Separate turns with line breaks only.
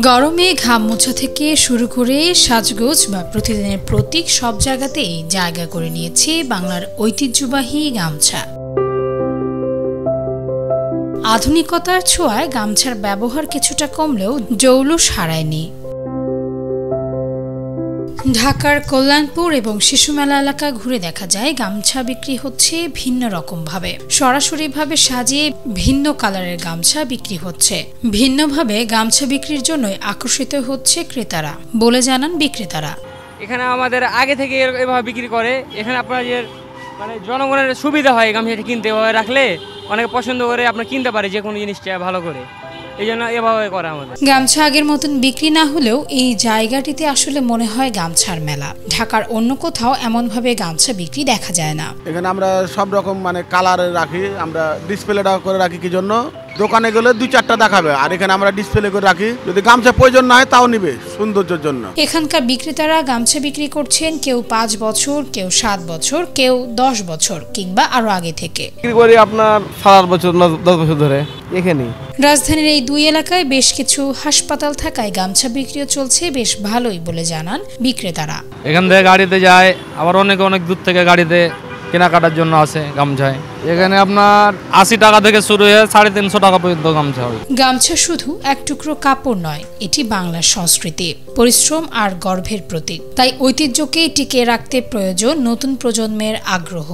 গরমে ঘাম মোছা থেকে শুরু করে সাজগোজ বা প্রতিদিনের প্রতীক সব জায়গাতেই জায়গা করে নিয়েছে বাংলার ঐতিহ্যবাহী গামছা। আধুনিকতার ছোঁয়ায় গামছার ব্যবহার কিছুটা কমলেও জৌলুস হারায়নি। ঢাকার কল্যাণপুর এবং শিশুমেলা এলাকা ঘুরে দেখা যায় গামছা বিক্রি হচ্ছে ভিন্ন রকম ভাবে। সরাসরিভাবে সাজিয়ে ভিন্ন কালারের গামছা বিক্রি হচ্ছে। ভিন্নভাবে গামছা বিক্রির জন্যই আকর্ষিত হচ্ছে ক্রেতারা বলে জানান বিক্রেতারা।
এখানে আমাদের আগে থেকে এভাবে বিক্রি করে, এখানে আপনার যে জনগণের সুবিধা হয়, গামছাটা কিনতে রাখলে অনেকে পছন্দ করে আপনার কিনতে পারে যে কোনো জিনিসটা ভালো করে, এই জন্য এভাবে করা আমাদের।
গামছা আগের মতন বিক্রি না হলেও এই জায়গাটিতে আসলে মনে হয় গামছার মেলা। ঢাকার অন্য কোথাও এমনভাবে গামছা বিক্রি দেখা যায় না।
এখানে আমরা সব রকম কালার রাখি, আমরা ডিসপ্লেটা করে রাখি। কি জন্য? দোকানে গেলে 2-4টা দেখাবে, আর এখানে আমরা ডিসপ্লে করে রাখি, যদি গামছা প্রয়োজন না হয় তাও নিবে সৌন্দর্যের জন্য।
এখানকার বিক্রেতারা গামছা বিক্রি করছেন কেউ 5 বছর, কেউ 7 বছর, কেউ 10 বছর কিংবা আরো আগে থেকে
বিক্রি করি আপনার 7 বছর 10 বছর ধরে এখানে।
রাজধানীর এই দুই এলাকায় বেশ কিছু হাসপাতাল থাকায় গামছা বিক্রিও চলছে বেশ ভালোই বলে জানান বিক্রেতারা।
এখান থেকে গাড়িতে যায়, আবার অনেক দূর থেকে গাড়িতে কেনাকাটার জন্য আসে গামছায়। এখানে আপনার 80 টাকা থেকে শুরু হয়ে 350 টাকা পর্যন্ত গামছা হয়।
গামছা শুধু এক টুকরো কাপড় নয়, এটি বাংলার সংস্কৃতি, পরিশ্রম আর গর্বের প্রতীক। তাই ঐতিহ্যকে টিকিয়ে রাখতে প্রয়োজন নতুন প্রজন্মের আগ্রহ।